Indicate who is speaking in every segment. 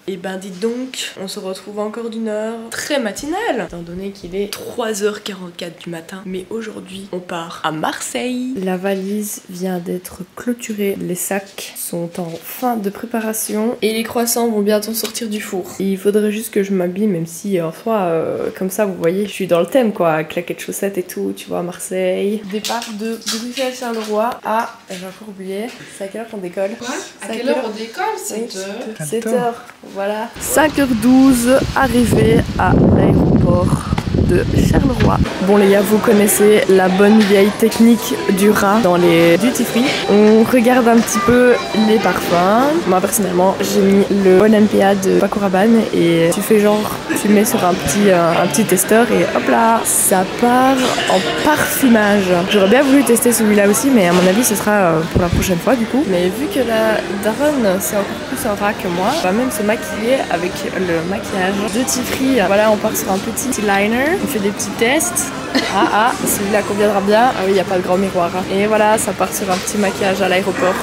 Speaker 1: Et ben dites donc, on se retrouve encore d'une heure très matinale, étant donné qu'il est 3h44 du matin. Mais aujourd'hui, on part à Marseille. La valise vient d'être clôturée, les sacs sont en fin de préparation et les croissants vont bientôt sortir du four. Il faudrait juste que je m'habille, même si en soi, comme ça, vous voyez, je suis dans le thème quoi, claquettes chaussettes et tout, tu vois, Marseille. Départ de Bruxelles-Charleroi à, j'ai encore oublié, c'est à quelle heure qu'on décolle?
Speaker 2: Quoi? À quelle heure on décolle? 7h.
Speaker 1: 7h, voilà. 5h12, arrivée à l'aéroport de Charleroi. Bon les gars, vous connaissez la bonne vieille technique du rat dans les duty free. On regarde un petit peu les parfums. Moi personnellement, j'ai mis le Olympia de Paco Rabanne et tu fais genre, tu le mets sur un petit testeur et hop là, ça part en parfumage. J'aurais bien voulu tester celui-là aussi, mais à mon avis ce sera pour la prochaine fois du coup. Mais vu que la daronne c'est encore plus un rat que moi, on va même se maquiller avec le maquillage duty free. Voilà, on part sur un petit liner. On fait des petits tests. Ah, celui-là conviendra bien. Ah oui, il n'y a pas de grand miroir. Hein. Et voilà, ça part sur un petit maquillage à l'aéroport.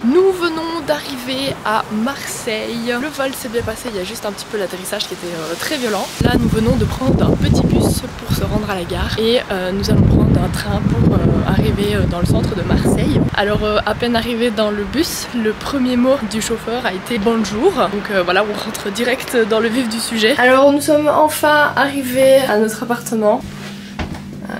Speaker 1: Nous venons d'arriver à Marseille. Le vol s'est bien passé, il y a juste un petit peu l'atterrissage qui était très violent. Là, nous venons de prendre un petit bus pour se rendre à la gare et nous allons prendre un train pour arriver dans le centre de Marseille. Alors, à peine arrivé dans le bus, le premier mot du chauffeur a été bonjour. Donc voilà, on rentre direct dans le vif du sujet. Alors, nous sommes enfin arrivés à notre appartement.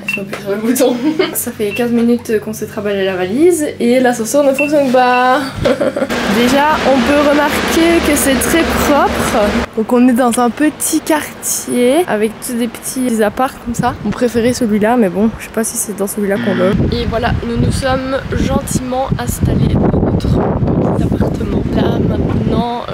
Speaker 1: Je vais appuyer sur le bouton. Ça fait 15 minutes qu'on s'est travaillé la valise et l'ascenseur ne fonctionne pas. Déjà, on peut remarquer que c'est très propre. Donc on est dans un petit quartier avec tous des petits apparts comme ça. On préférait celui-là, mais bon, je sais pas si c'est dans celui-là qu'on veut. Et voilà, nous nous sommes gentiment installés dans notre petit appartement. Là, maintenant,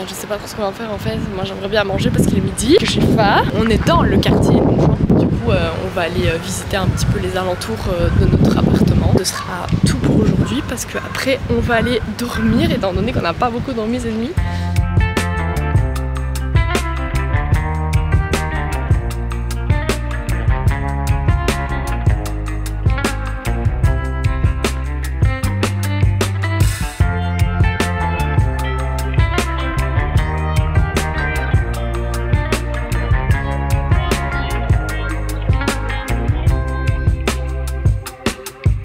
Speaker 1: je sais pas trop ce qu'on va faire en fait. Moi, j'aimerais bien manger parce qu'il est midi, que j'ai faim. On est dans le quartier, donc du coup, on va aller visiter un petit peu les alentours de notre appartement. Ce sera tout pour aujourd'hui parce qu'après, on va aller dormir étant donné qu'on n'a pas beaucoup dormi cette nuit.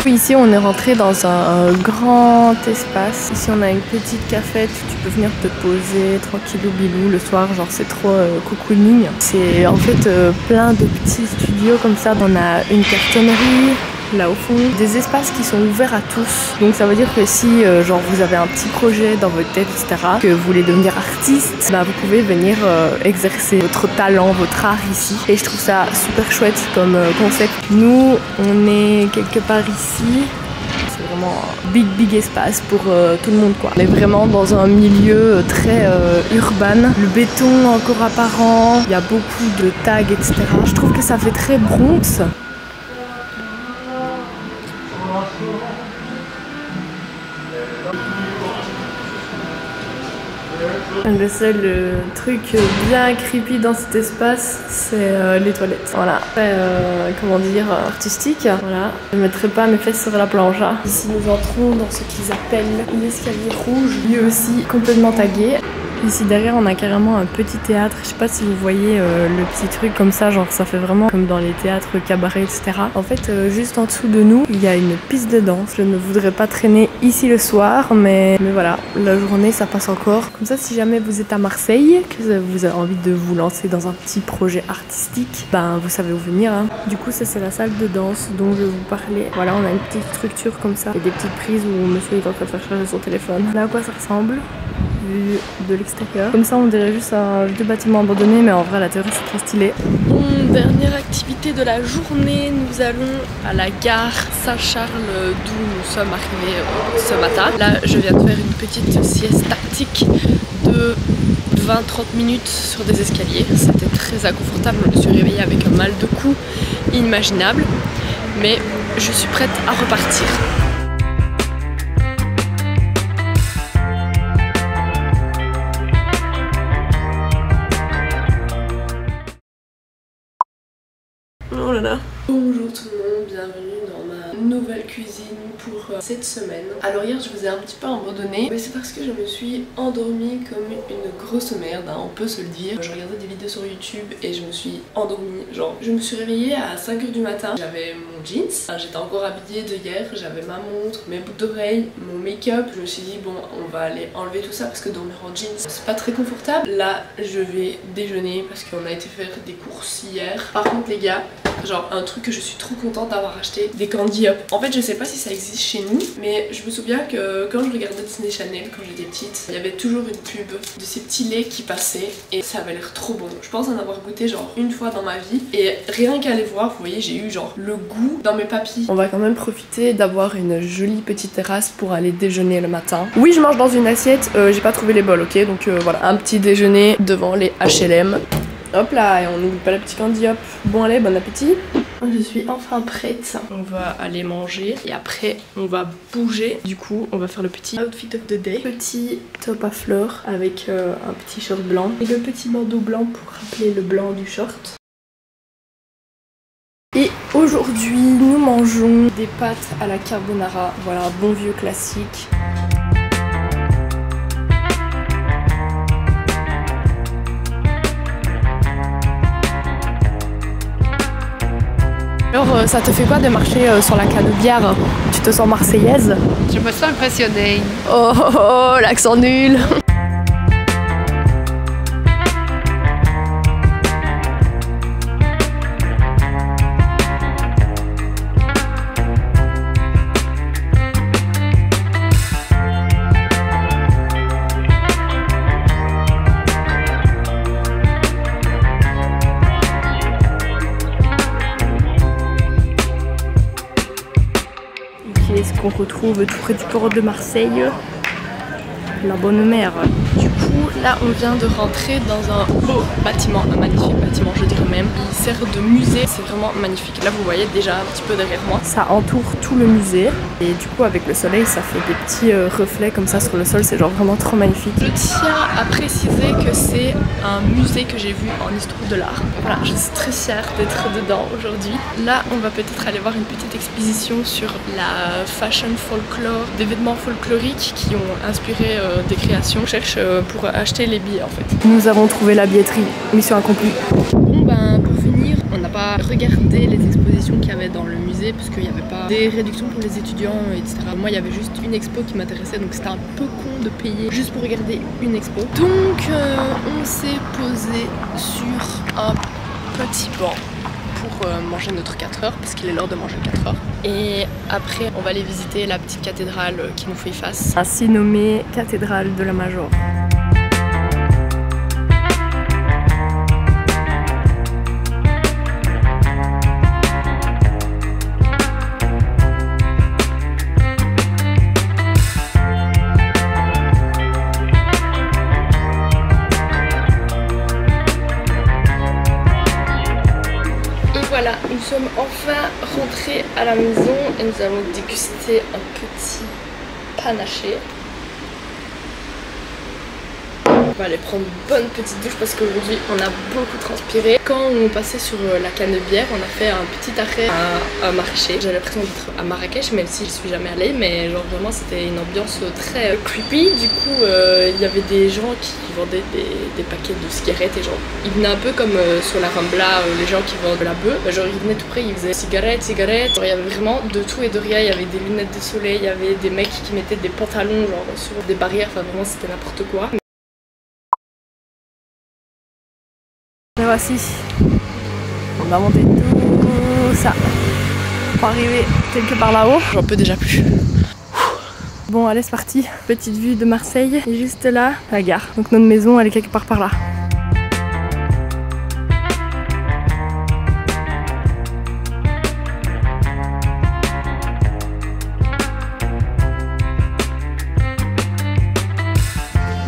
Speaker 1: Ici on est rentré dans un grand espace. Ici on a une petite cafette où tu peux venir te poser tranquillou bilou le soir, genre c'est trop cocooning. C'est en fait plein de petits studios comme ça. On a une cartonnerie là au fond, des espaces qui sont ouverts à tous. Donc ça veut dire que si genre vous avez un petit projet dans votre tête, etc., que vous voulez devenir artiste, bah, vous pouvez venir exercer votre talent, votre art ici. Et je trouve ça super chouette comme concept. Nous, on est quelque part ici. C'est vraiment un big espace pour tout le monde quoi. On est vraiment dans un milieu très urbain. Le béton encore apparent, il y a beaucoup de tags, etc. Je trouve que ça fait très Bronx. Le seul truc bien creepy dans cet espace, c'est les toilettes. Voilà. Après, comment dire, artistique. Voilà. Je ne mettrai pas mes fesses sur la planche. Hein. Ici, nous entrons dans ce qu'ils appellent l'escalier rouge, lui aussi complètement tagué. Ici derrière on a carrément un petit théâtre, je sais pas si vous voyez le petit truc comme ça, genre ça fait vraiment comme dans les théâtres, cabarets, etc. En fait juste en dessous de nous il y a une piste de danse. Je ne voudrais pas traîner ici le soir mais voilà, la journée ça passe encore. Comme ça si jamais vous êtes à Marseille, que vous avez envie de vous lancer dans un petit projet artistique, ben vous savez où venir. Hein. Du coup ça c'est la salle de danse dont je vais vous parler. Voilà, on a une petite structure comme ça et des petites prises où monsieur est en train de faire charger son téléphone. Là à quoi ça ressemble vu de l'extérieur. Comme ça on dirait juste un vieux bâtiment abandonné mais en vrai à l'intérieur c'est trop stylé. Bon, dernière activité de la journée, nous allons à la gare Saint-Charles d'où nous sommes arrivés ce matin. Là je viens de faire une petite sieste tactique de 20-30 minutes sur des escaliers. C'était très inconfortable, je me suis réveillée avec un mal de cou inimaginable mais je suis prête à repartir. Oh là là. Bonjour tout le monde, bienvenue dans ma nouvelle cuisine pour cette semaine. Alors hier je vous ai un petit peu abandonné, mais c'est parce que je me suis endormie comme une grosse merde, hein, on peut se le dire. Je regardais des vidéos sur YouTube et je me suis endormie, genre je me suis réveillée à 5 h du matin, j'avais mon jeans, j'étais encore habillée de hier, j'avais ma montre, mes boucles d'oreilles, mon make-up. Je me suis dit bon, on va aller enlever tout ça parce que dormir en jeans c'est pas très confortable. Là je vais déjeuner parce qu'on a été faire des courses hier. Par contre les gars, genre un truc que je suis trop contente d'avoir acheté, des Candy Up. En fait je sais pas si ça existe chez nous, mais je me souviens que quand je regardais Disney Channel quand j'étais petite, il y avait toujours une pub de ces petits laits qui passaient et ça avait l'air trop bon. Je pense en avoir goûté genre une fois dans ma vie et rien qu'à les voir, vous voyez, j'ai eu genre le goût dans mes papilles. On va quand même profiter d'avoir une jolie petite terrasse pour aller déjeuner le matin. Oui, je mange dans une assiette, j'ai pas trouvé les bols, ok, donc voilà, un petit déjeuner devant les HLM. Hop là, et on n'oublie pas le petit Candy Up. Bon allez, bon appétit. Je suis enfin prête. On va aller manger et après on va bouger. Du coup, on va faire le petit outfit of the day. Petit top à fleurs avec un petit short blanc et le petit bandeau blanc pour rappeler le blanc du short. Et aujourd'hui, nous mangeons des pâtes à la carbonara. Voilà, un bon vieux classique. Alors, ça te fait quoi de marcher sur la Canebière? Tu te sens marseillaise?
Speaker 2: Je me sens impressionnée.
Speaker 1: Oh, oh, oh, l'accent nul. Est-ce qu'on retrouve tout près du port de Marseille la bonne mère. Du coup là on vient de rentrer dans un beau bâtiment, un magnifique bâtiment je dirais même. Il sert de musée, c'est vraiment magnifique. Là vous voyez déjà un petit peu derrière moi, ça entoure tout le musée et du coup avec le soleil ça fait des petits reflets comme ça sur le sol, c'est genre vraiment trop magnifique. Je tiens à préciser que c'est un musée que j'ai vu en histoire de l'art. Voilà, je suis très fière d'être dedans aujourd'hui. Là on va peut-être aller voir une petite exposition sur la fashion folklore, des vêtements folkloriques qui ont inspiré des créations. Je cherche pour acheter les billets en fait. Nous avons trouvé la billetterie, mission accomplie. Bon ben pour finir, on n'a pas regardé les expositions qu'il y avait dans le musée parce qu'il n'y avait pas des réductions pour les étudiants etc. Moi il y avait juste une expo qui m'intéressait donc c'était un peu con de payer juste pour regarder une expo. Donc on s'est posé sur un petit banc pour manger notre 4 heures parce qu'il est l'heure de manger 4 heures. Et après on va aller visiter la petite cathédrale qui nous fait face, ainsi nommée cathédrale de la Major. Voilà, nous sommes enfin rentrés à la maison et nous allons déguster un petit panaché. On va aller prendre une bonne petite douche parce qu'aujourd'hui on a beaucoup transpiré. Quand on passait sur la Canebière, on a fait un petit arrêt à Marrakech. J'ai l'impression d'être à Marrakech même si je suis jamais allée, mais genre vraiment c'était une ambiance très creepy. Du coup il y avait des gens qui vendaient des paquets de cigarettes et genre ils venaient un peu comme sur la Rambla, les gens qui vendent de la bœuf. Genre ils venaient tout près, ils faisaient cigarettes. Genre il y avait vraiment de tout et de rien. Il y avait des lunettes de soleil, il y avait des mecs qui mettaient des pantalons genre sur des barrières, enfin vraiment c'était n'importe quoi. Et voici, on va monter tout ça pour arriver quelque part là-haut. J'en peux déjà plus. Bon allez c'est parti, petite vue de Marseille et juste là, la gare. Donc notre maison elle est quelque part par là.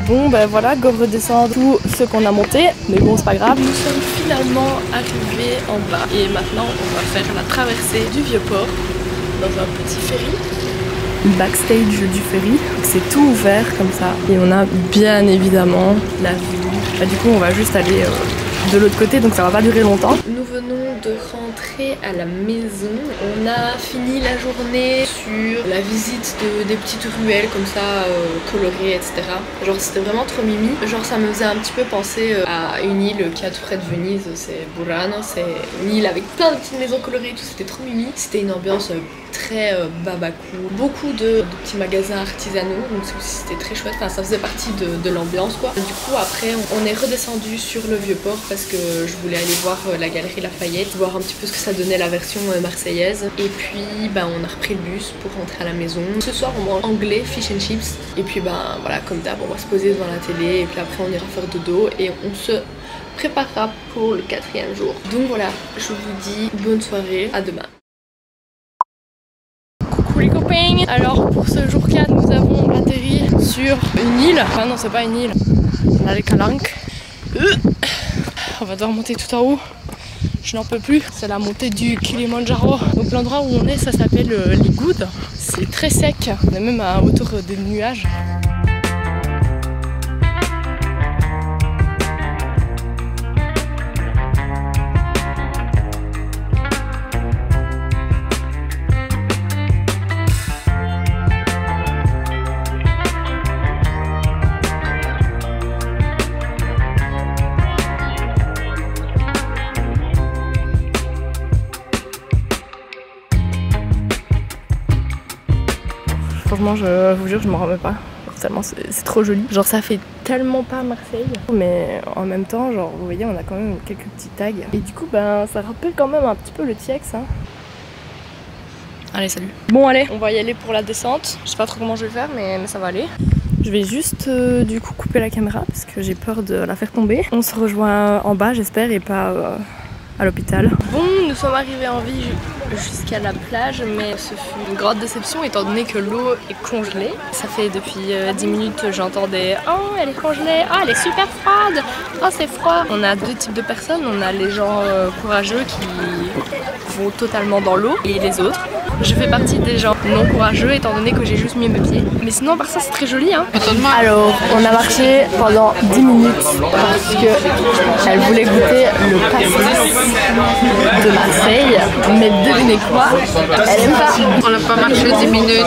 Speaker 1: Bon ben voilà, Go redescend tout ce qu'on a monté, mais bon c'est pas grave. Nous sommes finalement arrivés en bas et maintenant on va faire la traversée du Vieux-Port dans un petit ferry. Backstage du ferry, c'est tout ouvert comme ça et on a bien évidemment la vue. Bah, du coup on va juste aller de l'autre côté, donc ça va pas durer longtemps. Nous venons de rentrer à la maison. On a fini la journée sur la visite des petites ruelles comme ça, colorées, etc. Genre c'était vraiment trop mimi. Genre ça me faisait un petit peu penser à une île qui est tout près de Venise, c'est Burano. C'est une île avec plein de petites maisons colorées et tout, c'était trop mimi. C'était une ambiance très babacou, beaucoup de petits magasins artisanaux, donc c'était très chouette, enfin ça faisait partie de l'ambiance quoi. Du coup après on est redescendu sur le Vieux-Port parce que je voulais aller voir la galerie Lafayette, voir un petit peu ce que ça donnait la version marseillaise, et puis on a repris le bus pour rentrer à la maison. Ce soir on mange anglais, fish and chips, et puis voilà, comme d'hab on va se poser devant la télé et puis après on ira faire dodo et on se préparera pour le 4e jour. Donc voilà, je vous dis bonne soirée, à demain. Coucou les copains. Alors pour ce jour 4 nous avons atterri sur une île. Enfin non, c'est pas une île, on a les calanques. On va devoir monter tout en haut, je n'en peux plus. C'est la montée du Kilimanjaro. Donc l'endroit où on est, ça s'appelle les Goudes. C'est très sec, on est même à hauteur des nuages. Franchement, je vous jure, je m'en remets pas. Tellement c'est trop joli. Genre ça fait tellement pas Marseille, mais en même temps, genre vous voyez, on a quand même quelques petits tags. Et du coup, ça rappelle quand même un petit peu le TX. Hein. Allez, salut. Bon allez, on va y aller pour la descente. Je sais pas trop comment je vais faire, mais ça va aller. Je vais juste du coup couper la caméra parce que j'ai peur de la faire tomber. On se rejoint en bas, j'espère, et pas à l'hôpital. Bon, nous sommes arrivés en vie jusqu'à la plage, mais ce fut une grande déception étant donné que l'eau est congelée. Ça fait depuis 10 minutes j'entendais « Oh, elle est congelée, oh, elle est super froide, oh, c'est froid ». On a deux types de personnes, on a les gens courageux qui vont totalement dans l'eau et les autres. Je fais partie des gens non courageux étant donné que j'ai juste mis mes pieds. Mais sinon, par ça, c'est très joli. Hein. Alors, on a marché pendant 10 minutes parce qu'elle voulait goûter le pastis de Marseille. Mais devinez quoi, elle aime pas.
Speaker 2: On n'a pas marché 10 minutes.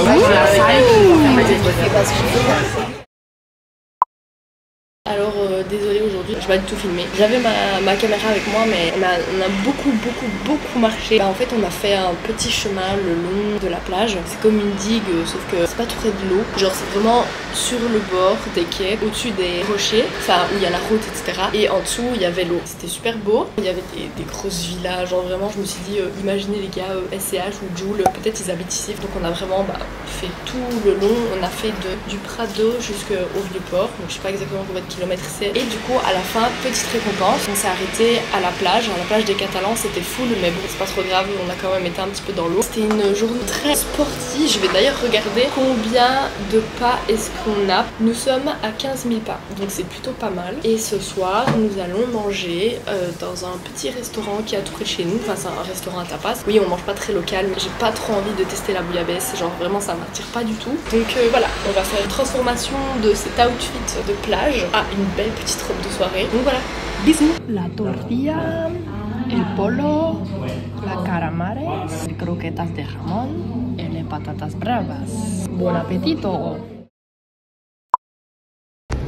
Speaker 1: Alors désolée, aujourd'hui je vais pas du tout filmer. J'avais ma caméra avec moi, mais on a beaucoup marché. En fait on a fait un petit chemin le long de la plage. C'est comme une digue, sauf que c'est pas tout près de l'eau. Genre c'est vraiment sur le bord des quais, au-dessus des rochers, enfin où il y a la route, etc. Et en dessous il y avait l'eau. C'était super beau. Il y avait des grosses villas, genre vraiment je me suis dit imaginez les gars SCH ou Joule, peut-être ils habitent ici. Donc on a vraiment fait tout le long. On a fait du Prado jusqu'au Vieux-Port. Donc je sais pas exactement combien de kilomètres c'est. Et du coup à la fin, petite récompense, on s'est arrêté à la plage des Catalans. C'était full, mais bon c'est pas trop grave, on a quand même été un petit peu dans l'eau. C'était une journée très sportive. Je vais d'ailleurs regarder combien de pas est-ce qu'on a. Nous sommes à 15 000 pas, donc c'est plutôt pas mal. Et ce soir nous allons manger dans un petit restaurant qui est à tout près de chez nous. Enfin c'est un restaurant à tapas. Oui, on mange pas très local, mais j'ai pas trop envie de tester la bouillabaisse, genre vraiment ça m'attire pas du tout. Donc voilà, on va faire une transformation de cet outfit de plage à une belle petite robe de soirée. Donc voilà, bisous.
Speaker 3: La tortilla, el polo, la calamares, les croquetas de jamón et les patatas bravas. Bon appétito!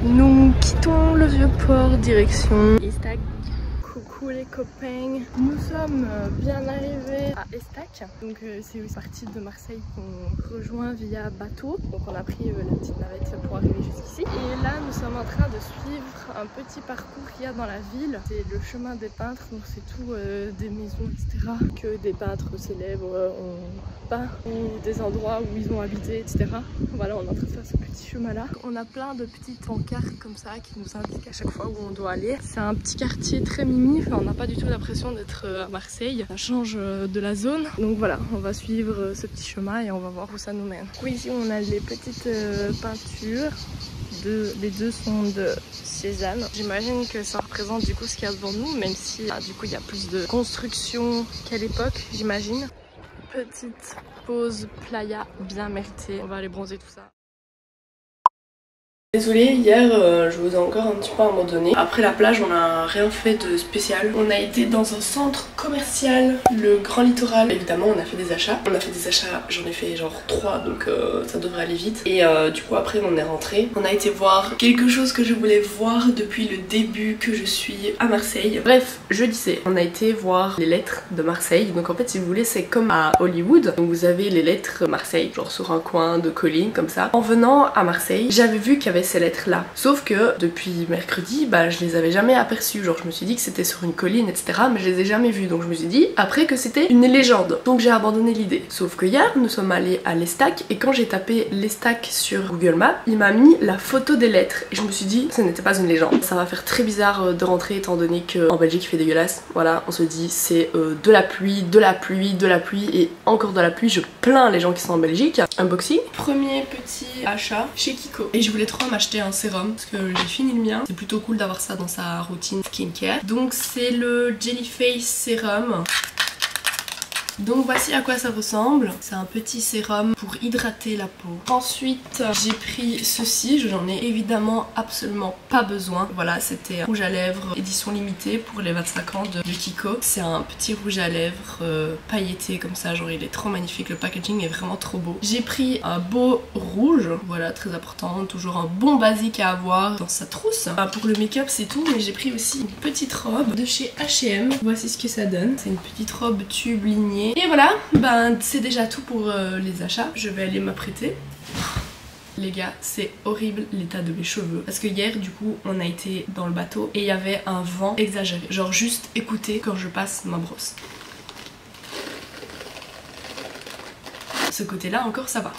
Speaker 1: Nous quittons le Vieux-Port, direction Estac. Coucou les copains, nous sommes bien arrivés à Estac. Donc c'est une partie de Marseille qu'on rejoint via bateau. Donc on a pris la petite navette pour arriver jusqu'ici. Et là nous sommes en train de suivre un petit parcours qu'il y a dans la ville. C'est le chemin des peintres, donc c'est tout des maisons, etc. que des peintres célèbres ont peint, ou des endroits où ils ont habité, etc. Voilà, on est en train de faire ce petit chemin là. On a plein de petites pancartes comme ça qui nous indiquent à chaque fois où on doit aller. C'est un petit quartier très mimi, enfin, on n'a pas du tout l'impression d'être à Marseille. Ça change de la zone. Donc voilà, on va suivre ce petit chemin et on va voir où ça nous mène. Oui, ici on a les petites peintures. Les deux sont de Cézanne. J'imagine que ça représente du coup ce qu'il y a devant nous, même si du coup il y a plus de construction qu'à l'époque, j'imagine. Petite pause playa bien méritée. On va aller bronzer tout ça. Désolée, hier je vous ai encore un petit peu abandonné. Après la plage on a rien fait de spécial. On a été dans un centre commercial, le Grand Littoral. Évidemment on a fait des achats. J'en ai fait genre 3 donc ça devrait aller vite. Et du coup après on est rentré. On a été voir quelque chose que je voulais voir depuis le début que je suis à Marseille. Bref, je disais, on a été voir les lettres de Marseille. Donc en fait si vous voulez c'est comme à Hollywood. Donc vous avez les lettres Marseille, genre sur un coin de colline comme ça. En venant à Marseille, j'avais vu qu'il y avait ces lettres là, sauf que depuis mercredi je les avais jamais aperçues, genre je me suis dit que c'était sur une colline etc, mais je les ai jamais vues, donc je me suis dit après que c'était une légende, donc j'ai abandonné l'idée. Sauf que hier nous sommes allés à l'Estac et quand j'ai tapé l'Estac sur Google Maps, il m'a mis la photo des lettres et je me suis dit ce n'était pas une légende. Ça va faire très bizarre de rentrer étant donné qu'en Belgique il fait dégueulasse, voilà, on se dit c'est de la pluie, de la pluie, de la pluie et encore de la pluie. Je plains les gens qui sont en Belgique. Unboxing, premier petit achat chez Kiko et je voulais trop m'acheter un sérum parce que j'ai fini le mien. C'est plutôt cool d'avoir ça dans sa routine skincare. Donc c'est le Jellyface Sérum. Donc voici à quoi ça ressemble. C'est un petit sérum pour hydrater la peau. Ensuite j'ai pris ceci, je n'en ai évidemment absolument pas besoin. Voilà, c'était un rouge à lèvres édition limitée pour les 25 ans de Kiko. C'est un petit rouge à lèvres pailleté comme ça, genre il est trop magnifique, le packaging est vraiment trop beau. J'ai pris un beau rouge, voilà, très important, toujours un bon basique à avoir dans sa trousse. Pour le make-up c'est tout, mais j'ai pris aussi une petite robe de chez H&M. Voici ce que ça donne, c'est une petite robe tube lignée. Et voilà, c'est déjà tout pour les achats. Je vais aller m'apprêter. Les gars, c'est horrible l'état de mes cheveux. Parce que hier, du coup, on a été dans le bateau et il y avait un vent exagéré. Genre juste écoutez quand je passe ma brosse. Ce côté-là encore, ça va.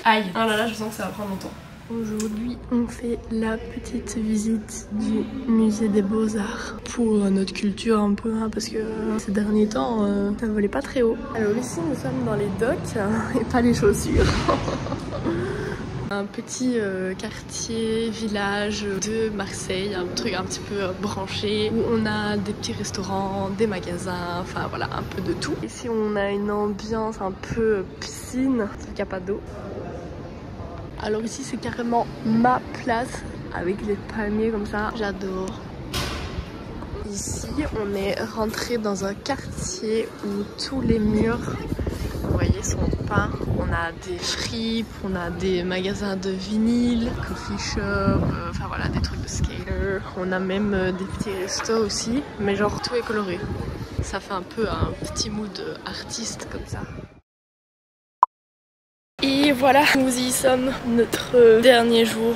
Speaker 1: Aïe. Oh là là, je sens que ça va prendre longtemps. Aujourd'hui, on fait la petite visite du musée des Beaux-Arts pour notre culture un peu, hein, parce que ces derniers temps, ça volait pas très haut. Alors ici, nous sommes dans les docks et pas les chaussures. Un petit quartier, village de Marseille, un truc un petit peu branché où on a des petits restaurants, des magasins, enfin voilà, un peu de tout. Ici, on a une ambiance un peu piscine, sauf qu'il n'y a pas d'eau. Alors ici c'est carrément ma place avec les palmiers comme ça, j'adore. Ici on est rentré dans un quartier où tous les murs, vous voyez, sont peints. On a des fripes, on a des magasins de vinyle, coffee shop, enfin voilà, des trucs de skater. On a même des petits restos aussi, mais genre tout est coloré. Ça fait un peu un petit mood artiste comme ça. Et voilà, nous y sommes, notre dernier jour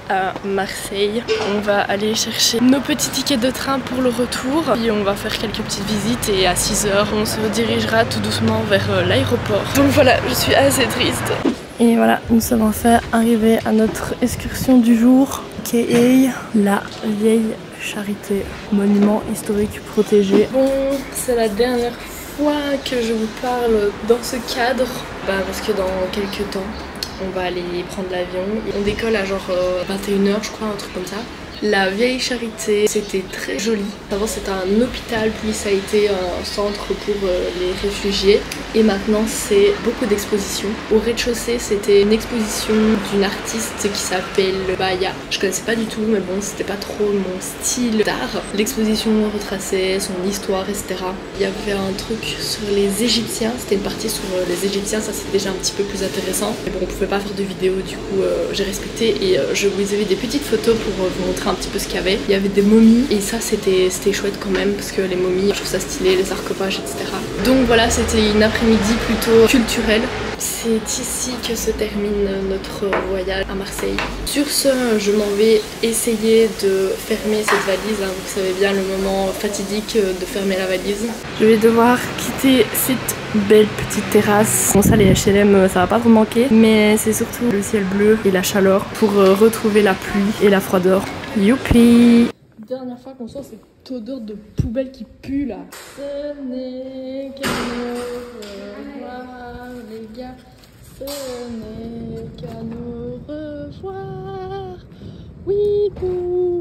Speaker 1: à Marseille. On va aller chercher nos petits tickets de train pour le retour. Puis on va faire quelques petites visites et à 6 h, on se dirigera tout doucement vers l'aéroport. Donc voilà, je suis assez triste. Et voilà, nous sommes enfin arrivés à notre excursion du jour, qui est la vieille charité, monument historique protégé. Bon, c'est la dernière fois que je vous parle dans ce cadre, parce que dans quelques temps on va aller prendre l'avion. On décolle à genre 21 h je crois, un truc comme ça. La vieille charité, c'était très joli. Avant c'était un hôpital, puis ça a été un centre pour les réfugiés. Et maintenant c'est beaucoup d'expositions. Au rez-de-chaussée c'était une exposition d'une artiste qui s'appelle Baya. Je connaissais pas du tout, mais bon, c'était pas trop mon style d'art. L'exposition retraçait son histoire, etc. Il y avait un truc sur les Égyptiens, c'était une partie sur les Égyptiens, ça c'est déjà un petit peu plus intéressant. Mais bon, on pouvait pas faire de vidéo, du coup j'ai respecté et je vous avais des petites photos pour vous montrer un petit peu ce qu'il y avait. Il y avait des momies et ça c'était chouette quand même parce que les momies, je trouve ça stylé, les sarcophages, etc. Donc voilà, c'était une après-midi plutôt culturelle. C'est ici que se termine notre voyage à Marseille. Sur ce, je m'en vais essayer de fermer cette valise. Hein. Vous savez bien le moment fatidique de fermer la valise. Je vais devoir quitter cette belle petite terrasse. Bon, ça, les H&M, ça va pas trop manquer, mais c'est surtout le ciel bleu et la chaleur pour retrouver la pluie et la froideur. Youpi! Dernière fois qu'on sent cette odeur de poubelle qui pue là. Ce n'est qu'un au revoir les gars, ce n'est qu'à nous revoir. Oui, tout.